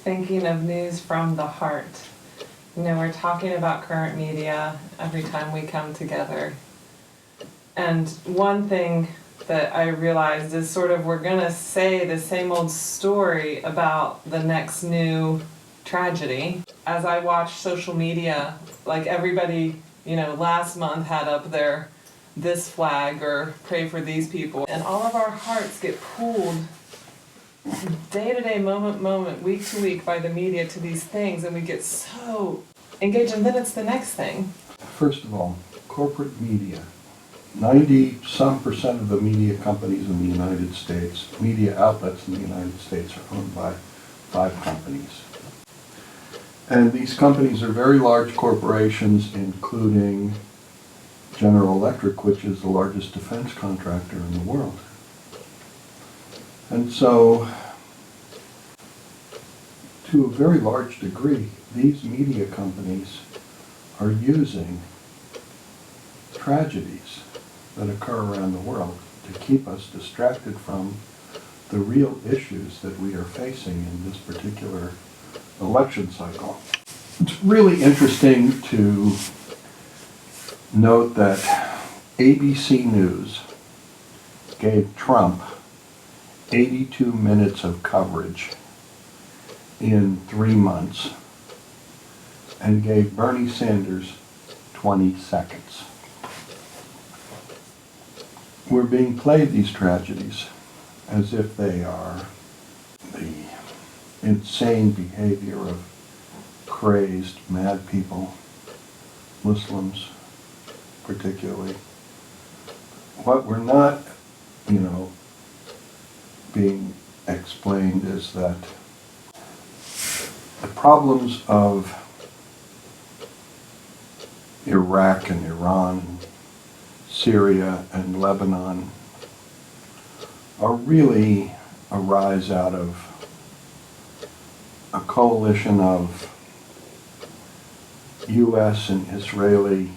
Thinking of news from the heart. You know, we're talking about current media every time we come together. And one thing that I realized is sort of we're gonna say the same old story about the next new tragedy. As I watch social media, like everybody, you know, last month had up their this flag or pray for these people. And all of our hearts get pulled day to day, moment, week to week by the media to these things, and we get so engaged, and then it's the next thing. First of all, corporate media. 90-some% of the media companies in the United States, media outlets in the United States, are owned by 5 companies. And these companies are very large corporations, including General Electric, which is the largest defense contractor in the world. And so, to a very large degree, these media companies are using tragedies that occur around the world to keep us distracted from the real issues that we are facing in this particular election cycle. It's really interesting to note that ABC News gave Trump 82 minutes of coverage in 3 months and gave Bernie Sanders 20 seconds. We're being played these tragedies as if they are the insane behavior of crazed, mad people, Muslims particularly. What we're not, being explained is that the problems of Iraq and Iran and Syria and Lebanon are really arise out of a coalition of U.S. and Israeli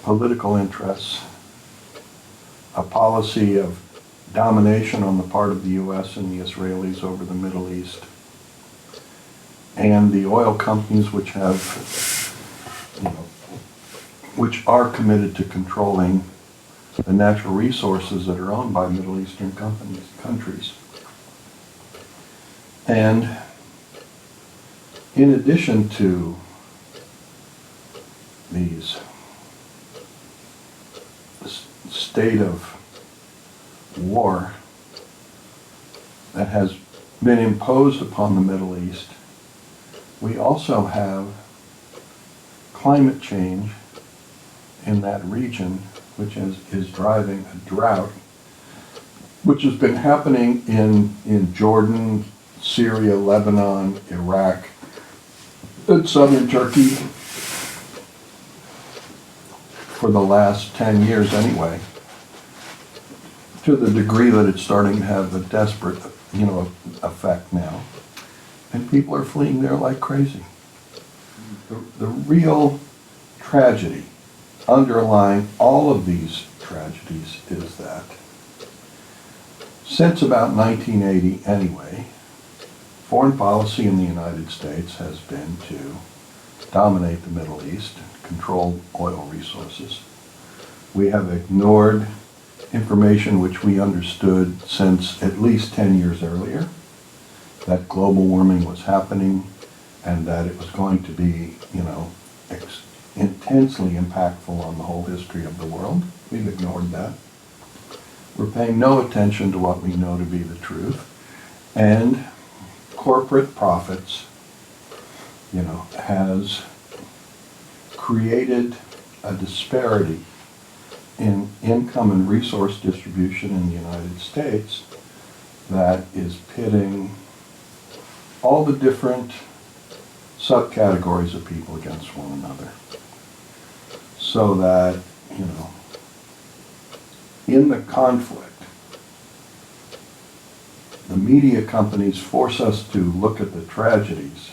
political interests, a policy of domination on the part of the U.S. and the Israelis over the Middle East, and the oil companies which are committed to controlling the natural resources that are owned by Middle Eastern countries. And in addition to these state of war that has been imposed upon the Middle East, we also have climate change in that region, which is driving a drought, which has been happening in Jordan, Syria, Lebanon, Iraq, and southern Turkey for the last 10 years anyway, to the degree that it's starting to have a desperate, effect now. And people are fleeing there like crazy. The real tragedy underlying all of these tragedies is that since about 1980 anyway, foreign policy in the United States has been to dominate the Middle East and control oil resources. We have ignored information which we understood since at least 10 years earlier, that global warming was happening and that it was going to be, intensely impactful on the whole history of the world. We've ignored that. We're paying no attention to what we know to be the truth. And corporate profits, has created a disparity in income and resource distribution in the United States that is pitting all the different subcategories of people against one another. So that, in the conflict, the media companies force us to look at the tragedies,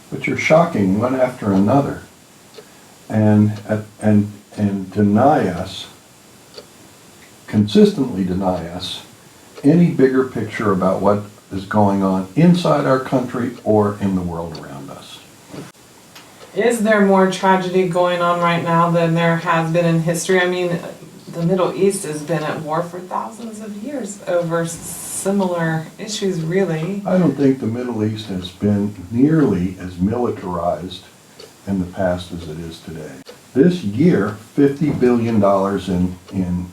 which are shocking one after another, and deny us, consistently deny us, any bigger picture about what is going on inside our country or in the world around us. Is there more tragedy going on right now than there has been in history? I mean, the Middle East has been at war for thousands of years over similar issues, really. I don't think the Middle East has been nearly as militarized in the past as it is today. This year, $50 billion in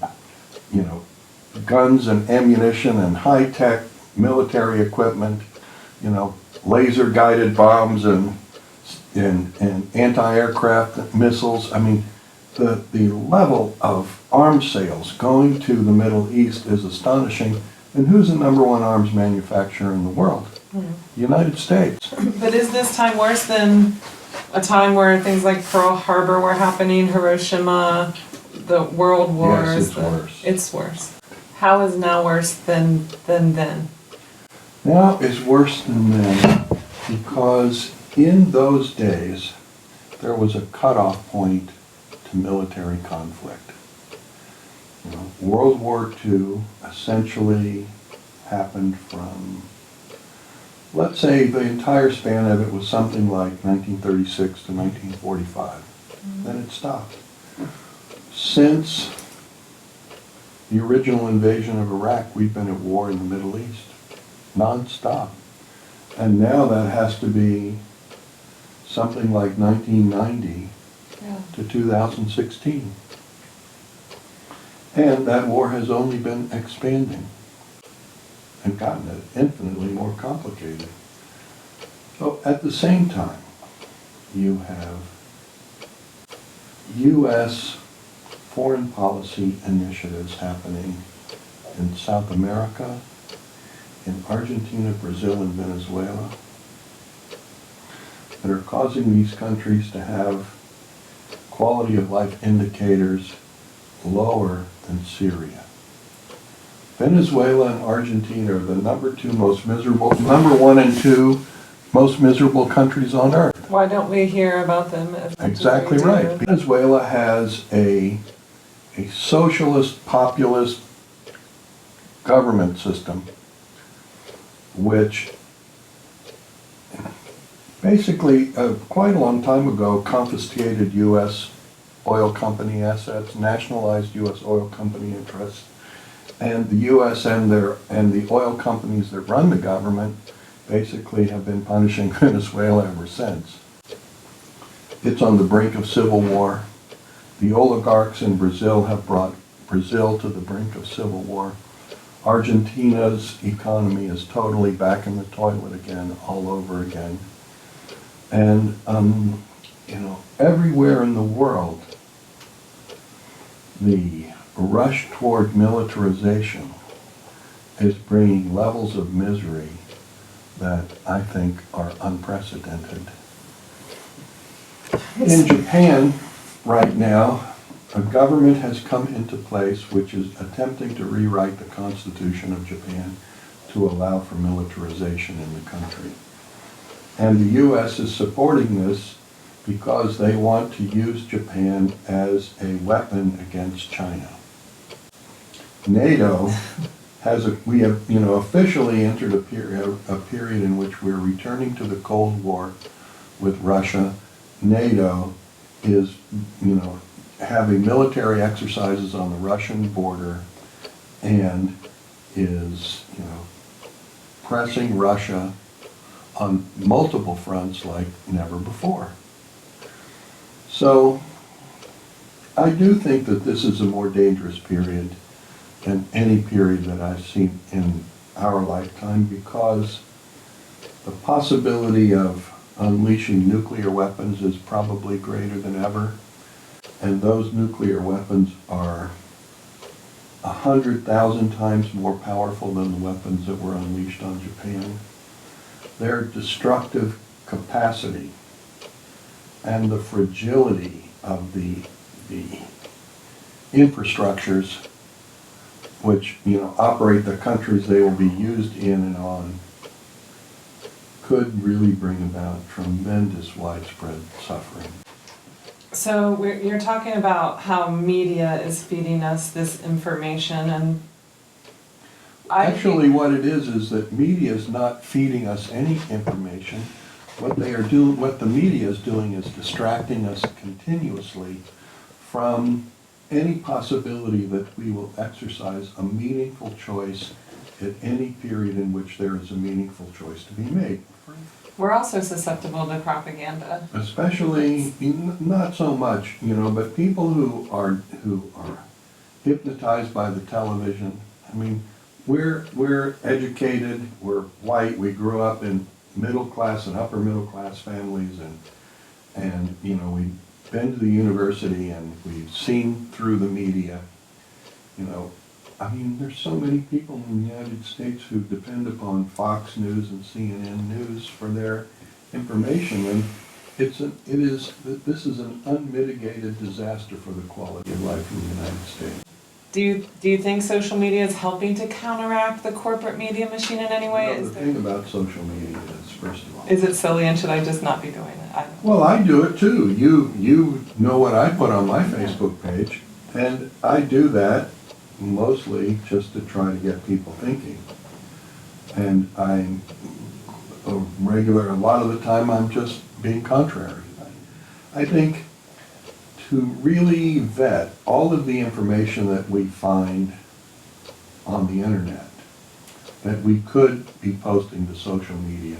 guns and ammunition and high-tech military equipment, laser-guided bombs and anti-aircraft missiles. I mean, the level of arms sales going to the Middle East is astonishing. And who's the number one arms manufacturer in the world? The United States. But is this time worse than a time where things like Pearl Harbor were happening, Hiroshima, the world wars? Yes, it's worse. It's worse. How is now worse than then? Now it's worse than then because in those days there was a cutoff point to military conflict. World War II essentially happened from, let's say the entire span of it was something like 1936 to 1945. Then it stopped. Since the original invasion of Iraq, we've been at war in the Middle East, non-stop. And now that has to be something like 1990 to 2016. And that war has only been expanding and gotten infinitely more complicated. So at the same time, you have U.S. foreign policy initiatives happening in South America, in Argentina, Brazil, and Venezuela that are causing these countries to have quality of life indicators lower than Syria. Venezuela and Argentina are the number one and two most miserable countries on earth. Why don't we hear about them? Exactly right. Venezuela has a socialist, populist government system which basically quite a long time ago confiscated U.S. oil company assets, nationalized U.S. oil company interests, and the U.S. and the oil companies that run the government basically have been punishing Venezuela ever since. It's on the brink of civil war. The oligarchs in Brazil have brought Brazil to the brink of civil war. Argentina's economy is totally back in the toilet again, all over again. And, everywhere in the world, the rush toward militarization is bringing levels of misery that I think are unprecedented. In Japan, right now, a government has come into place which is attempting to rewrite the Constitution of Japan to allow for militarization in the country. And the U.S. is supporting this because they want to use Japan as a weapon against China. NATO we have officially entered a period in which we're returning to the Cold War with Russia. NATO is, having military exercises on the Russian border and is, pressing Russia on multiple fronts like never before. So I do think that this is a more dangerous period than any period that I've seen in our lifetime because the possibility of unleashing nuclear weapons is probably greater than ever. And those nuclear weapons are 100,000 times more powerful than the weapons that were unleashed on Japan. Their destructive capacity and the fragility of the infrastructures which, operate the countries they will be used in and on, could really bring about tremendous widespread suffering. So you're talking about how media is feeding us this information, and Actually, what it is that media is not feeding us any information. What the media is doing is distracting us continuously from any possibility that we will exercise a meaningful choice at any period in which there is a meaningful choice to be made. we're also susceptible to propaganda. Especially, not so much, but people who are hypnotized by the television. I mean, we're educated, we're white, we grew up in middle class and upper middle class families, and we've been to the university and we've seen through the media. I mean, there's so many people in the United States who depend upon Fox News and CNN News for their information, and this is an unmitigated disaster for the quality of life in the United States. Do you think social media is helping to counteract the corporate media machine in any way? The thing about social media is, first of all, is it silly, and should I just not be doing it? I don't know. well, I do it too. You know what I put on my Facebook page, and I do that mostly just to try to get people thinking. And I'm a lot of the time I'm just being contrary. I think to really vet all of the information that we find on the internet that we could be posting to social media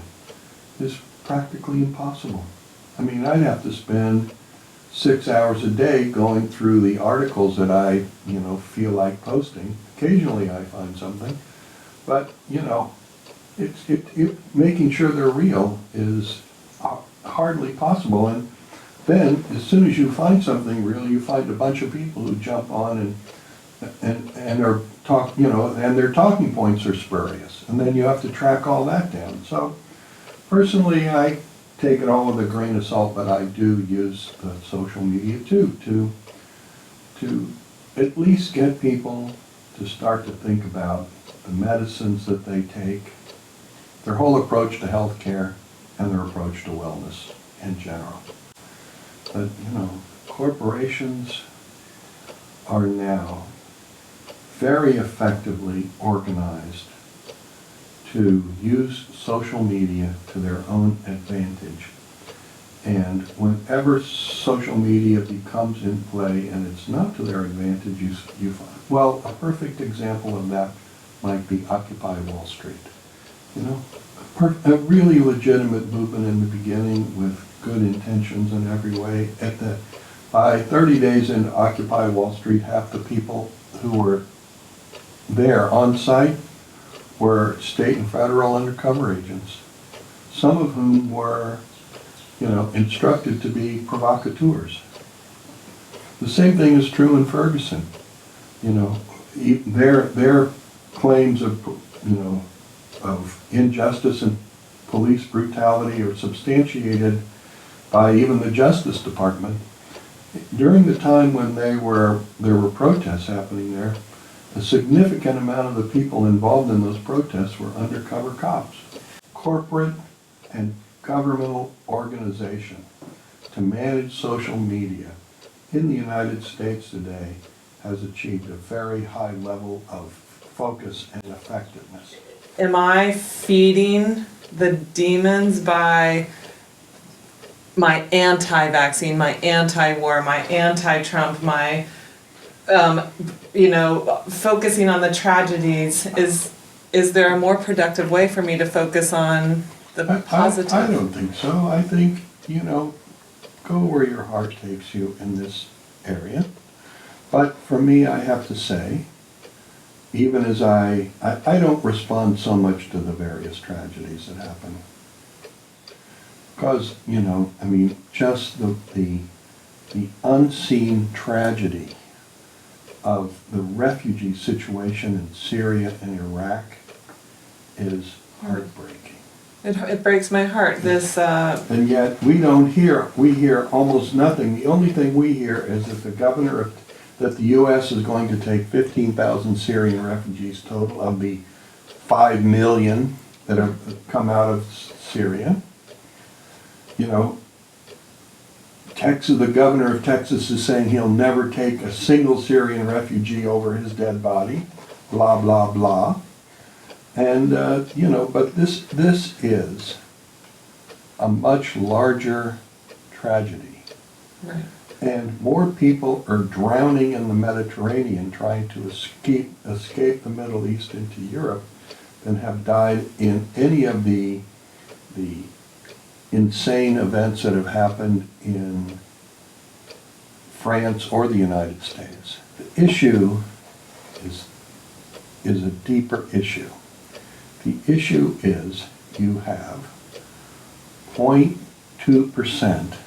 is practically impossible. I mean, I'd have to spend 6 hours a day going through the articles that I, feel like posting. Occasionally I find something, but, making sure they're real is hardly possible. And then, as soon as you find something real, you find a bunch of people who jump on and are and their talking points are spurious, and then you have to track all that down. So, personally, I take it all with a grain of salt, but I do use the social media too to at least get people to start to think about the medicines that they take, their whole approach to health care, and their approach to wellness in general. But, corporations are now very effectively organized to use social media to their own advantage. And whenever social media becomes in play and it's not to their advantage, you find, well, a perfect example of that might be Occupy Wall Street. A really legitimate movement in the beginning with good intentions in every way. By 30 days into Occupy Wall Street, half the people who were there on site were state and federal undercover agents, some of whom were, instructed to be provocateurs. The same thing is true in Ferguson. Their claims of injustice and police brutality are substantiated by even the Justice Department. During the time when there were protests happening there, a significant amount of the people involved in those protests were undercover cops. Corporate and governmental organization to manage social media in the United States today has achieved a very high level of focus and effectiveness. Am I feeding the demons by my anti-vaccine, my anti-war, my anti-Trump, my focusing on the tragedies? Is there a more productive way for me to focus on the positive? I don't think so. I think, go where your heart takes you in this area. But for me, I have to say, even as I don't respond so much to the various tragedies that happen. Because, just the unseen tragedy of the refugee situation in Syria and Iraq is heartbreaking. It breaks my heart. And yet we hear almost nothing. The only thing we hear is that the governor of that the U.S. is going to take 15,000 Syrian refugees total of the 5 million that have come out of Syria. You know, Texas, the governor of Texas is saying he'll never take a single Syrian refugee over his dead body, blah, blah, blah. And, you know, but this is a much larger tragedy. Right. And more people are drowning in the Mediterranean trying to escape the Middle East into Europe than have died in any of the insane events that have happened in France or the United States. The issue is a deeper issue. The issue is you have 0.2%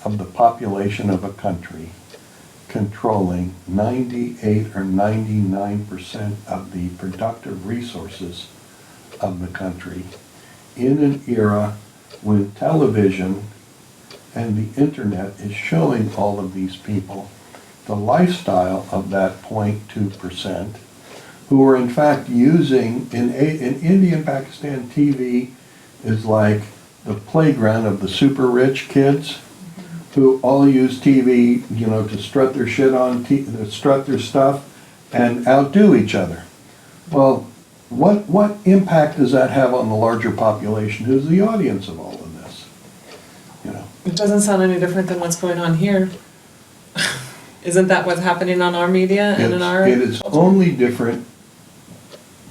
of the population of a country controlling 98 or 99% of the productive resources of the country in an era when television and the internet is showing all of these people the lifestyle of that 0.2%, who are in fact using, in India and Pakistan, TV is like the playground of the super rich kids who all use TV, you know, to strut their shit on, to strut their stuff and outdo each other. Well, what impact does that have on the larger population? Who's the audience of all of this? You know, It doesn't sound any different than what's going on here. Isn't that what's happening on our media and in our it is culture? only different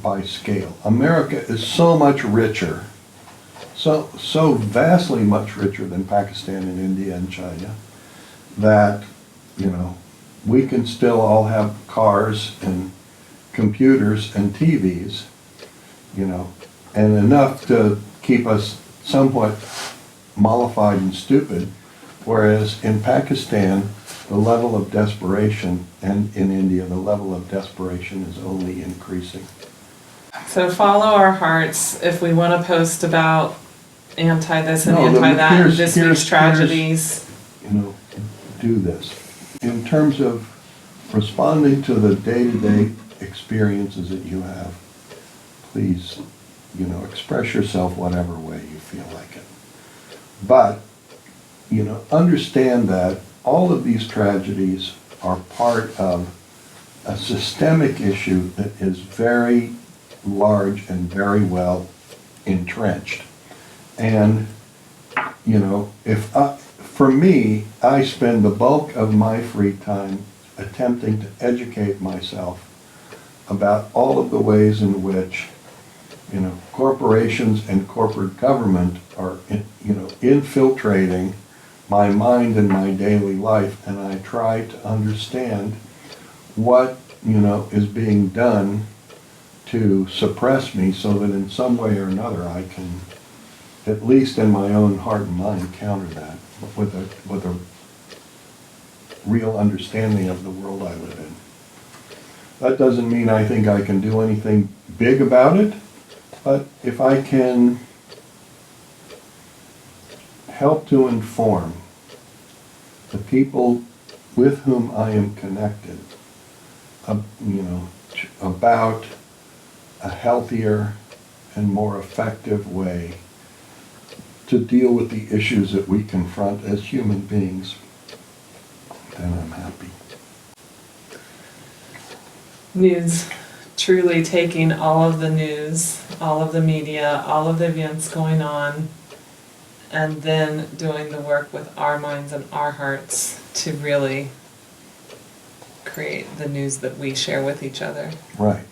by scale. America is so much richer, so vastly much richer than Pakistan and India and China, that, you know, we can still all have cars and computers and TVs, you know, and enough to keep us somewhat mollified and stupid, whereas in Pakistan, the level of desperation, and in India, the level of desperation is only increasing. So follow our hearts if we want to post about anti this and No, anti that, and here's- this here's- week's tragedies. You know, do this. In terms of responding to the day-to-day experiences that you have, please, you know, express yourself whatever way you feel like it. But, you know, understand that all of these tragedies are part of a systemic issue that is very large and very well entrenched. And, you know, for me, I spend the bulk of my free time attempting to educate myself about all of the ways in which, you know, corporations and corporate government are, you know, infiltrating my mind and my daily life, and I try to understand what, you know, is being done to suppress me so that in some way or another I can, at least in my own heart and mind, counter that with a real understanding of the world I live in. That doesn't mean I think I can do anything big about it, but if I can help to inform the people with whom I am connected, you know, about a healthier and more effective way to deal with the issues that we confront as human beings, then I'm happy. News, truly taking all of the news, all of the media, all of the events going on, and then doing the work with our minds and our hearts to really create the news that we share with each other. Right.